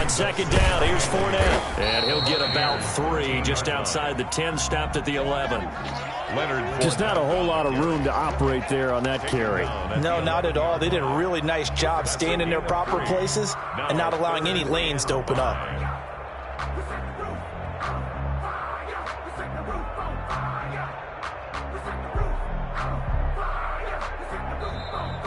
On second down, here's Fournette. And he'll get about 3 just outside the 10, stopped at the 11. Just not a whole lot of room to operate there on that carry. No, not at all. They did a really nice job staying in their proper places and not allowing any lanes to open up.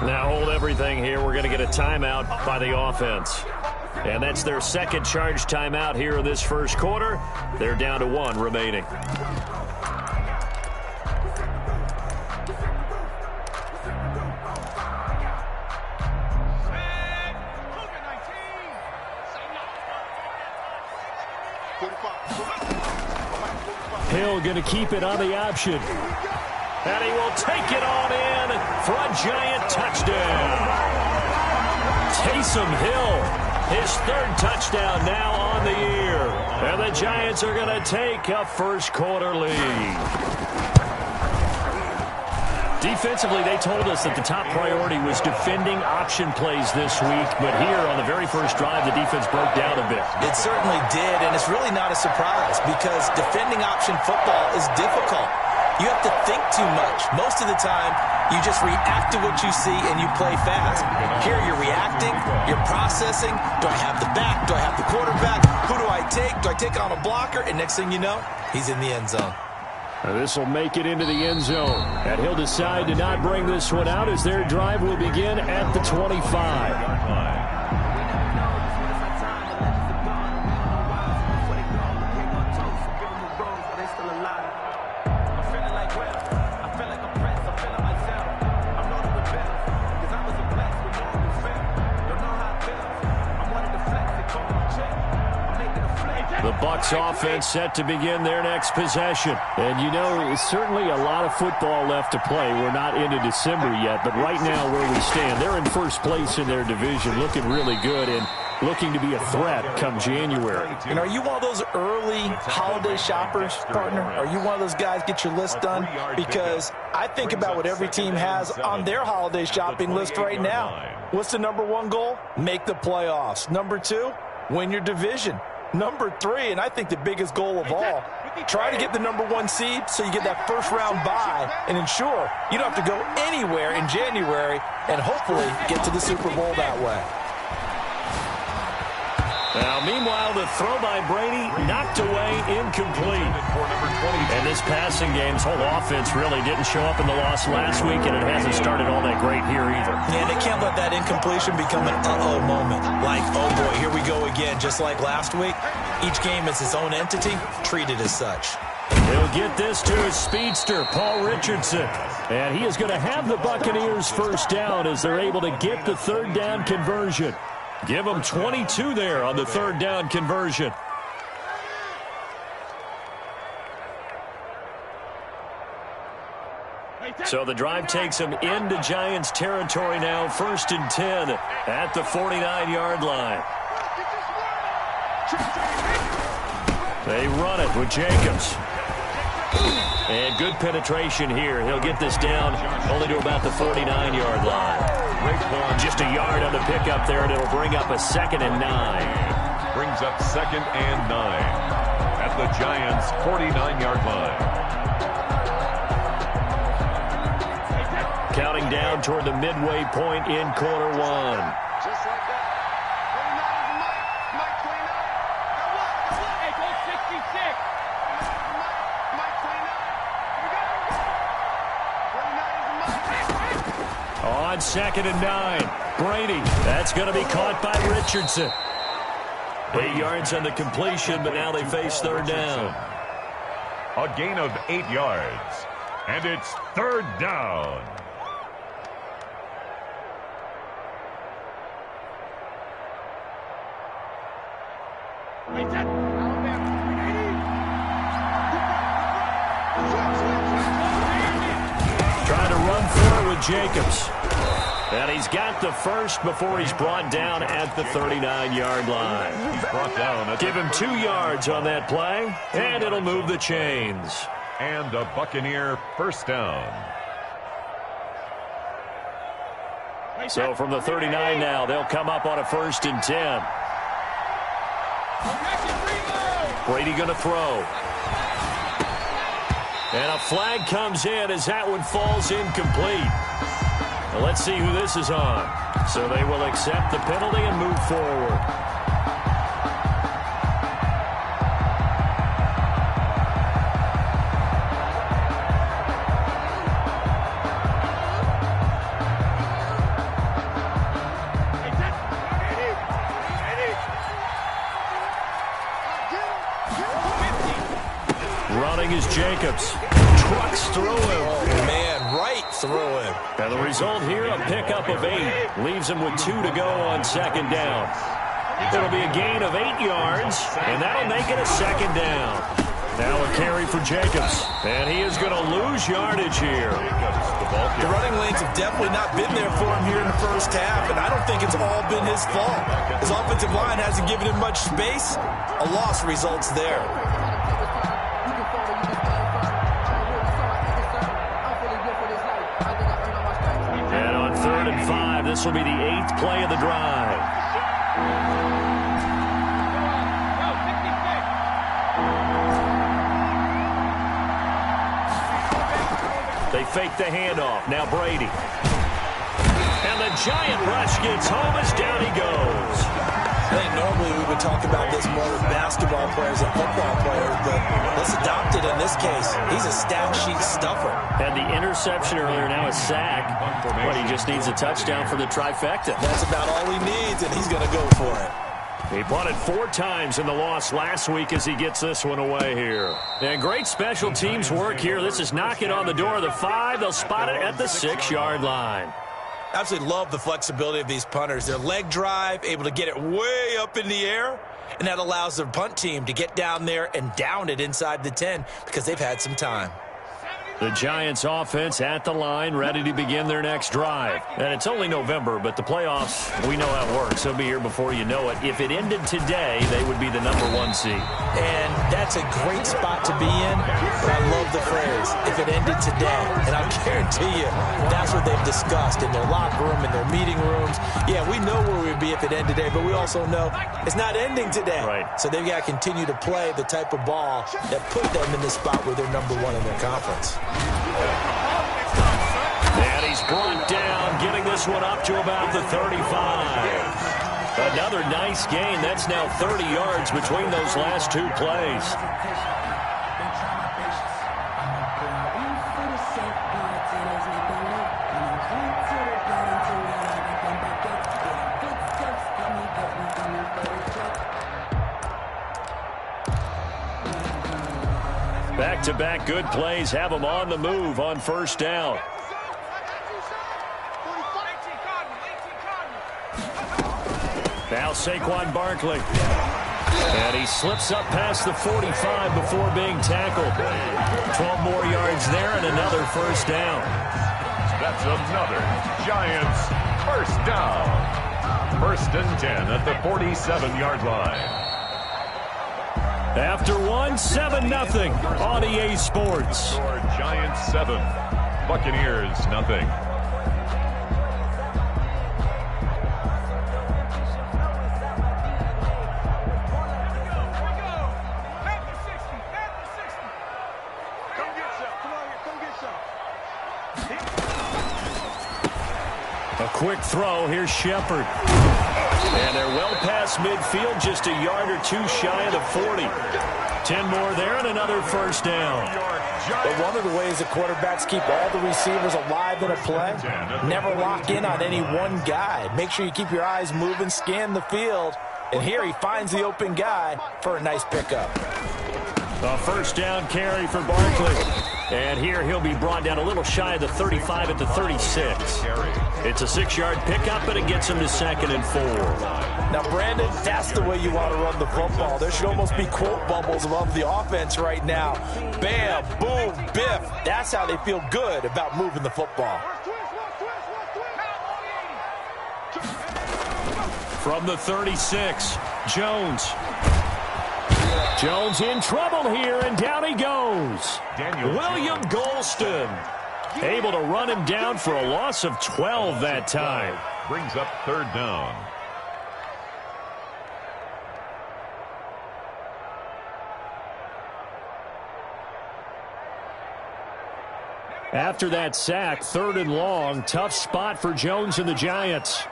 Now hold everything here. We're going to get a timeout by the offense. And that's their second charge timeout here in this first quarter. They're down to 1 remaining. Hill going to keep it on the option. And he will take it on in for a giant touchdown. Taysom Hill, his 3rd touchdown now on the year. And the Giants are going to take a first quarter lead. Defensively, they told us that the top priority was defending option plays this week. But here on the very first drive, the defense broke down a bit. It certainly did, and it's really not a surprise because defending option football is difficult. You have to think too much. Most of the time, you just react to what you see and you play fast. Here you're reacting, you're processing. Do I have the back? Do I have the quarterback? Who do I take? Do I take on a blocker? And next thing you know, he's in the end zone. This will make it into the end zone. And he'll decide to not bring this one out as their drive will begin at the 25. Bucs offense set to begin their next possession. And you know, it's certainly a lot of football left to play. We're not into December yet, but right now where we stand, they're in first place in their division, looking really good and looking to be a threat come January. And are you one of those early holiday shoppers, partner? Are you one of those guys get your list done? Because I think about what every team has on their holiday shopping list right now. What's the number 1 goal? Make the playoffs. Number 2, win your division. Number 3, and I think the biggest goal of all, try to get the number 1 seed so you get that first round bye and ensure you don't have to go anywhere in January and hopefully get to the Super Bowl that way. Now, meanwhile, the throw by Brady knocked away, incomplete. And this passing game's whole offense really didn't show up in the loss last week, and it hasn't started all that great here either. Yeah, they can't let that incompletion become an uh-oh moment. Like, oh boy, here we go again, just like last week. Each game is its own entity, treated as such. He'll get this to his speedster, Paul Richardson. And he is going to have the Buccaneers first down as they're able to get the 3rd down conversion. Give them 22 there on the 3rd down conversion. So the drive takes them into Giants territory now, 1st and 10 at the 49-yard line. They run it with Jacobs. And good penetration here. He'll get this down only to about the 49-yard line. Just a yard on the pickup there, and it'll bring up a 2nd and 9. Brings up 2nd and 9 at the Giants' 49-yard line. Counting down toward the midway point in quarter 1. On 2nd and 9, Brady. That's going to be caught by Richardson. 8 yards on the completion, but now they face 3rd down. A gain of 8 yards, and it's 3rd down. Trying to run for it with Jacobs. And he's got the first before he's brought down at the 39-yard line. He's brought down. Give him 2 yards on that play, and it'll move the chains. And a Buccaneer first down. So from the 39 now, they'll come up on a 1st and 10. Brady going to throw. And a flag comes in as that one falls incomplete. Well, let's see who this is on. So they will accept the penalty and move forward. Running is Jacobs. Trucks through him. Oh, man, right through him. And the result here, a pickup of 8. Leaves him with 2 to go on second down. It'll be a gain of 8 yards, and that'll make it a second down. Now a carry for Jacobs, and he is going to lose yardage here. The running lanes have definitely not been there for him here in the first half, and I don't think it's all been his fault. His offensive line hasn't given him much space. A loss results there. And on 3rd and 5, this will be the 8th play of the drive. They fake the handoff. Now Brady. And the giant rush gets home as down he goes. I think normally we would talk about this more with basketball players and football players, but let's adopt it in this case. He's a stat sheet stuffer. Had the interception earlier, now a sack. But he just needs a touchdown for the trifecta. That's about all he needs, and he's going to go for it. He punted 4 times in the loss last week as he gets this one away here. And great special teams work here. This is knocking on the door of the 5. They'll spot it at the 6-yard line. Absolutely love the flexibility of these punters. Their leg drive, able to get it way up in the air, and that allows their punt team to get down there and down it inside the 10 because they've had some time. The Giants offense at the line, ready to begin their next drive. And it's only November, but the playoffs, we know how it works. They'll be here before you know it. If it ended today, they would be the number 1 seed. And that's a great spot to be in, but I love the phrase, if it ended today. And I'll guarantee you, that's what they've discussed in their locker room, in their meeting rooms. Yeah, we know where we'd be if it ended today, but we also know it's not ending today. Right. So they've got to continue to play the type of ball that put them in the spot where they're number 1 in their conference. And he's brought down, getting this one up to about the 35. Another nice gain. That's now 30 yards between those last 2 plays. Back-to-back good plays have them on the move on first down. Now Saquon Barkley. And he slips up past the 45 before being tackled. 12 more yards there and another first down. That's another Giants first down. 1st and 10 at the 47-yard line. After 7-0 on EA Sports. Giants 7, Buccaneers 0. A quick throw. Here's Shepard. And they're well past midfield, just a yard or 2 shy of the 40. 10 more there and another first down. But one of the ways the quarterbacks keep all the receivers alive in a play, never lock in on any one guy. Make sure you keep your eyes moving, scan the field. And here he finds the open guy for a nice pickup. A first down carry for Barkley. And here he'll be brought down a little shy of the 35 at the 36. It's a 6-yard pickup, but it gets him to 2nd and 4. Now, Brandon, that's the way you want to run the football. There should almost be quote bubbles above the offense right now. Bam, boom, biff. That's how they feel good about moving the football. From the 36, Jones. Jones in trouble here, and down he goes. William Golston able to run him down for a loss of 12 that time. Brings up 3rd down. After that sack, 3rd and long, tough spot for Jones and the Giants.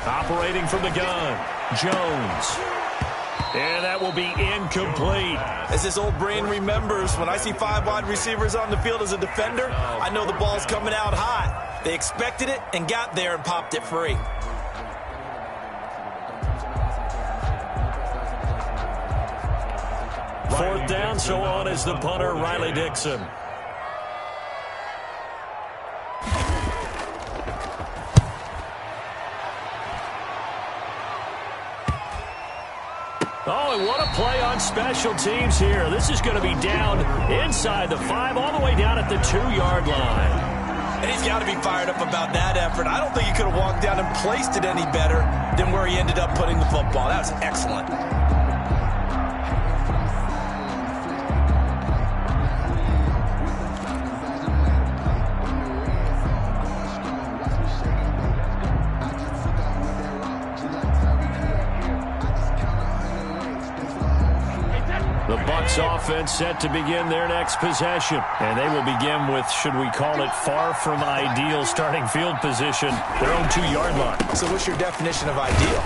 Operating from the gun, Jones. And that will be incomplete. As his old brain remembers, when I see 5 wide receivers on the field as a defender, I know the ball's coming out hot. They expected it and got there and popped it free. Fourth down, so on is the punter, Riley Dixon. Oh, and what a play on special teams here. This is going to be down inside the 5, all the way down at the 2-yard line. And he's got to be fired up about that effort. I don't think he could have walked down and placed it any better than where he ended up putting the football. That was excellent. The Bucs offense set to begin their next possession. And they will begin with, should we call it, far from ideal starting field position, their own 2-yard line. So what's your definition of ideal?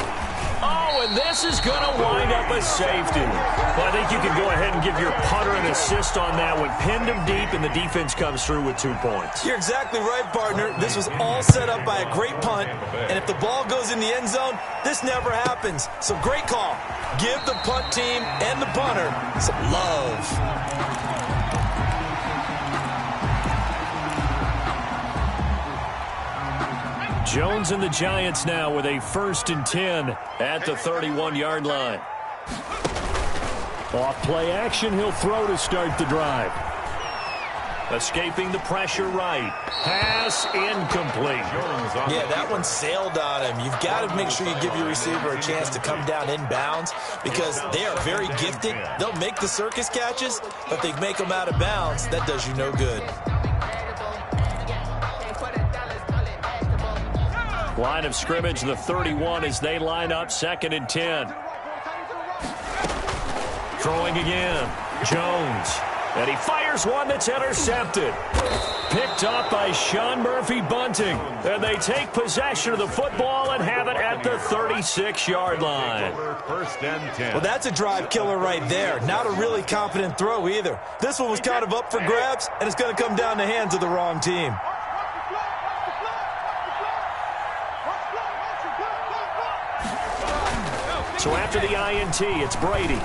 Oh, and this is going to wind up a safety. Well, I think you can go ahead and give your punter an assist on that one. Pinned him deep, and the defense comes through with 2 points. You're exactly right, partner. This was all set up by a great punt, and if the ball goes in the end zone, this never happens. So great call. Give the punt team and the punter some love. Jones and the Giants now with a 1st and 10 at the 31-yard line. Off play action, he'll throw to start the drive. Escaping the pressure right. Pass incomplete. Yeah, that one sailed on him. You've got to make sure you give your receiver a chance to come down inbounds because they are very gifted. They'll make the circus catches, but they make them out of bounds. That does you no good. Line of scrimmage, the 31 as they line up, 2nd and 10. Throwing again. Jones. And he fires one that's intercepted. Picked up by Sean Murphy-Bunting. And they take possession of the football and have it at the 36-yard line. 1st and 10. Well, that's a drive killer right there. Not a really confident throw either. This one was kind of up for grabs, and it's going to come down the hands of the wrong team. So after the INT, it's Brady.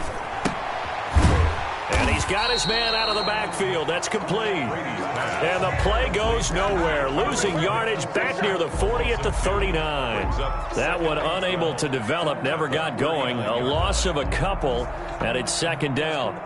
And he's got his man out of the backfield. That's complete. And the play goes nowhere. Losing yardage back near the 40 at the 39. That one unable to develop, never got going. A loss of a couple, and it's 2nd down.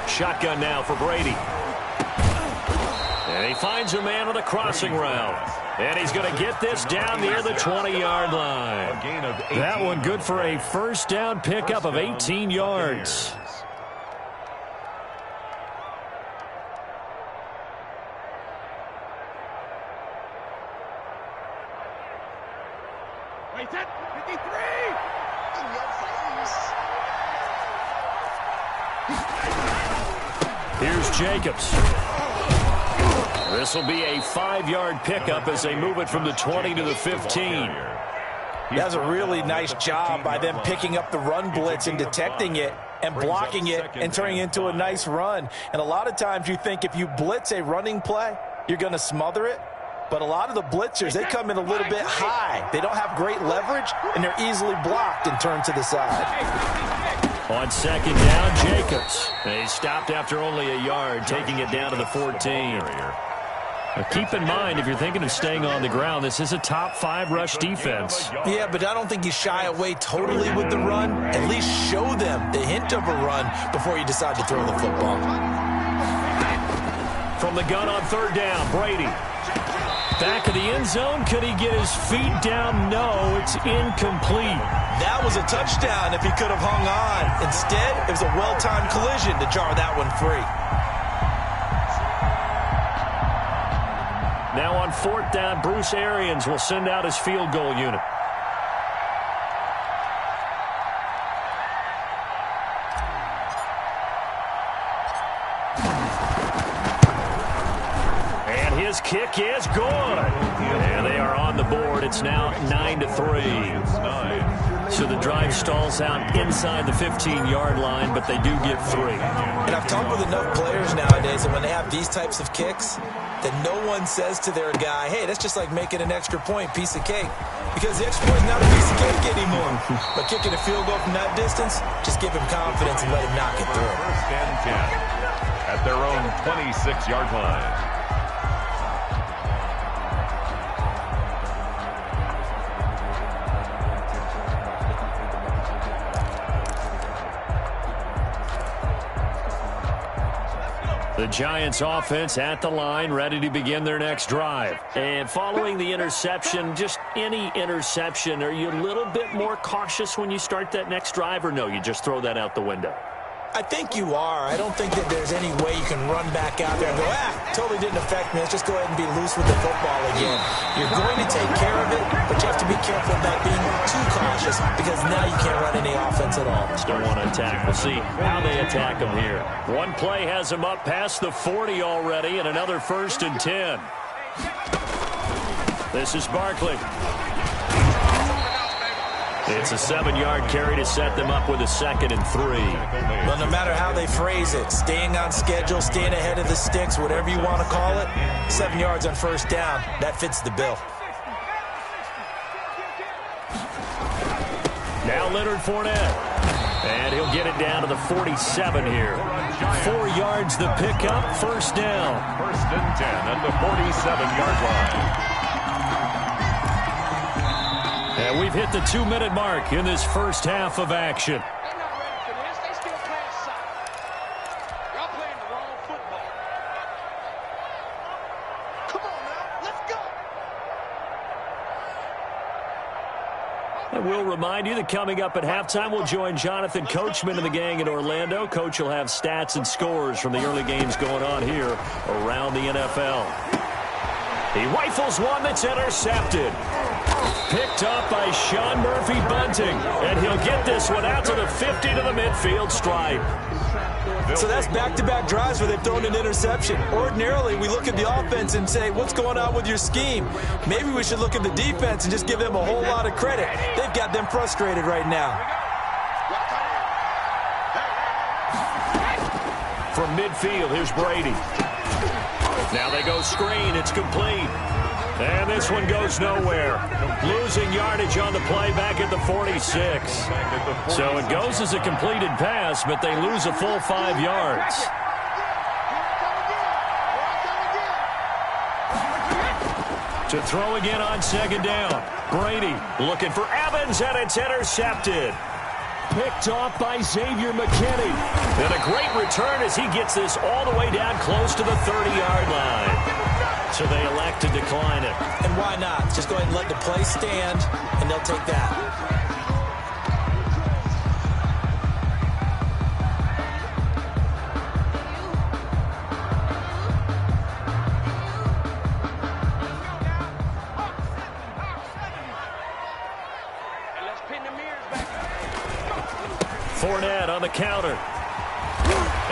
Shotgun now for Brady. And he finds a man on the crossing route. And he's going to get this down near the 20-yard line. A gain of 18. That one good for a 1st down pickup of 18 yards. Here's Jacobs. This will be a 5-yard pickup as they move it from the 20 to the 15. That's a really nice job by them picking up the run blitz and detecting it and blocking it and turning it into a nice run. And a lot of times you think if you blitz a running play, you're going to smother it. But a lot of the blitzers, they come in a little bit high. They don't have great leverage, and they're easily blocked and turned to the side. On 2nd down, Jacobs. And he stopped after only a yard, taking it down to the 14. Now keep in mind, if you're thinking of staying on the ground, this is a top 5 rush defense. Yeah, but I don't think you shy away totally with the run. At least show them the hint of a run before you decide to throw the football. From the gun on 3rd down, Brady. Back of the end zone. Could he get his feet down? No, it's incomplete. That was a touchdown if he could have hung on. Instead, it was a well-timed collision to jar that one free. Now on 4th down, Bruce Arians will send out his field goal unit. And his kick is good. And they are on the board. It's now 9-3. So the drive stalls out inside the 15-yard line, but they do get 3. And I've talked with enough players nowadays that when they have these types of kicks, that no one says to their guy, hey, that's just like making an extra point, piece of cake. Because the extra point is not a piece of cake anymore. But kicking a field goal from that distance, just give him confidence and let him knock it through. 1st and 10 at their own 26-yard line. The Giants offense at the line, ready to begin their next drive. And following the interception, just any interception, are you a little bit more cautious when you start that next drive, or no, you just throw that out the window? I think you are. I don't think that there's any way you can run back out there and go, totally didn't affect me. Let's just go ahead and be loose with the football again. You're going to take care of it, but you have to be careful about being too cautious because now you can't run any offense at all. Still want to attack. We'll see how they attack them here. One play has them up past the 40 already, and another 1st and 10. This is Barkley. It's a 7-yard carry to set them up with a 2nd and 3. Well, no matter how they phrase it, staying on schedule, staying ahead of the sticks, whatever you want to call it, 7 yards on 1st down, that fits the bill. Now Leonard Fournette. And he'll get it down to the 47 here. 4 yards the pickup, 1st down. 1st and 10 at the 47-yard line. And we've hit the 2-minute mark in this first half of action. They're not ready for this. They still playing soccer. Y'all playing the wrong football. Come on now, let's go. And we'll remind you that coming up at halftime, we'll join Jonathan Coachman and the gang in Orlando. Coach will have stats and scores from the early games going on here around the NFL. He rifles one that's intercepted. Picked up by Sean Murphy Bunting. And he'll get this one out to the 50 to the midfield stripe. So that's back-to-back drives where they've thrown an interception. Ordinarily, we look at the offense and say, what's going on with your scheme? Maybe we should look at the defense and just give them a whole lot of credit. They've got them frustrated right now. From midfield, here's Brady. Now they go screen. It's complete. And this one goes nowhere. Losing yardage on the play back at the 46. So it goes as a completed pass, but they lose a full 5 yards. To throw again on 2nd down. Brady looking for Evans, and it's intercepted. Picked off by Xavier McKinney. And a great return as he gets this all the way down close to the 30-yard line. So they elect to decline it. And why not? Just go ahead and let the play stand, and they'll take that. Fournette on the counter.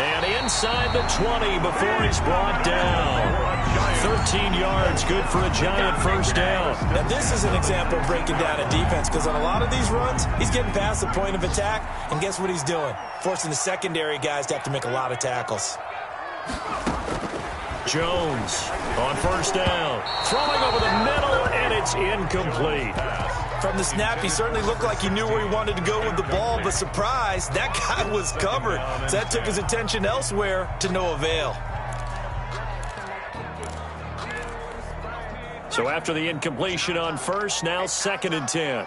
And inside the 20 before he's brought down. 13 yards, good for a Giant 1st down. Now this is an example of breaking down a defense because on a lot of these runs, he's getting past the point of attack, and guess what he's doing? Forcing the secondary guys to have to make a lot of tackles. Jones on 1st down. Throwing over the middle, and it's incomplete. From the snap, he certainly looked like he knew where he wanted to go with the ball, but surprise, that guy was covered. So that took his attention elsewhere to no avail. So after the incompletion on 1st, now 2nd and 10.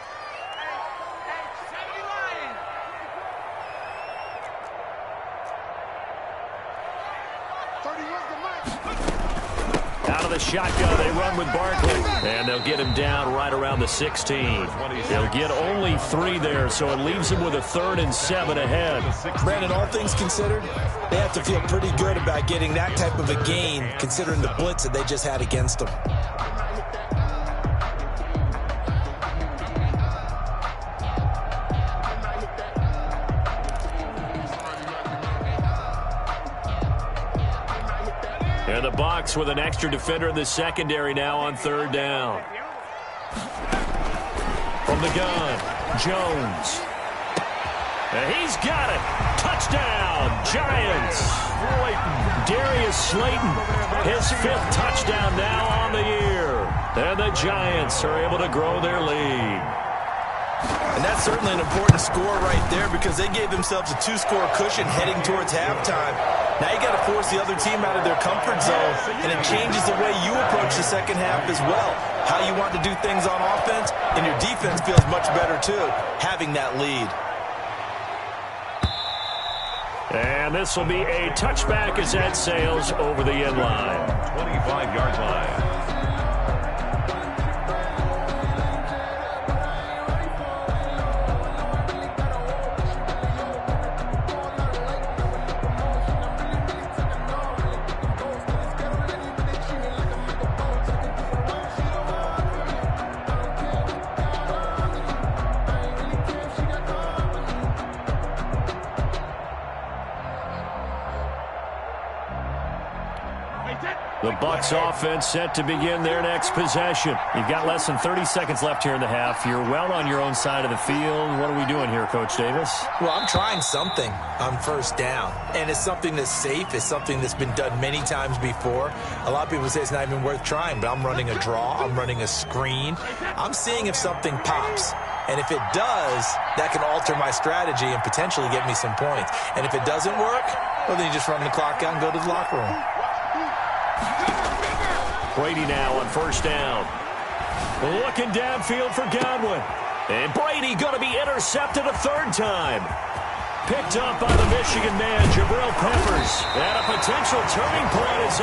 Out of the shotgun, they run with Barkley. And they'll get him down right around the 16. They'll get only 3 there, so it leaves him with a 3rd and 7 ahead. Brandon, all things considered, they have to feel pretty good about getting that type of a gain, considering the blitz that they just had against them. And the Bucs with an extra defender in the secondary now on 3rd down. From the gun, Jones. And he's got it. Touchdown, Giants. Darius Slayton, his 5th touchdown now on the year. And the Giants are able to grow their lead. And that's certainly an important score right there because they gave themselves a 2-score cushion heading towards halftime. Now you got to force the other team out of their comfort zone, and it changes the way you approach the second half as well. How you want to do things on offense, and your defense feels much better too, having that lead. And this will be a touchback as that sails over the end line. 25-yard line. The Bucs offense set to begin their next possession. You've got less than 30 seconds left here in the half. You're well on your own side of the field. What are we doing here, Coach Davis? Well, I'm trying something on 1st down, and it's something that's safe. It's something that's been done many times before. A lot of people say it's not even worth trying, but I'm running a draw. I'm running a screen. I'm seeing if something pops. And if it does, that can alter my strategy and potentially get me some points. And if it doesn't work, well, then you just run the clock out and go to the locker room. Brady now on 1st down. Looking downfield for Godwin. And Brady going to be intercepted a 3rd time. Picked up by the Michigan man, Jabril Peppers. And a potential turning point is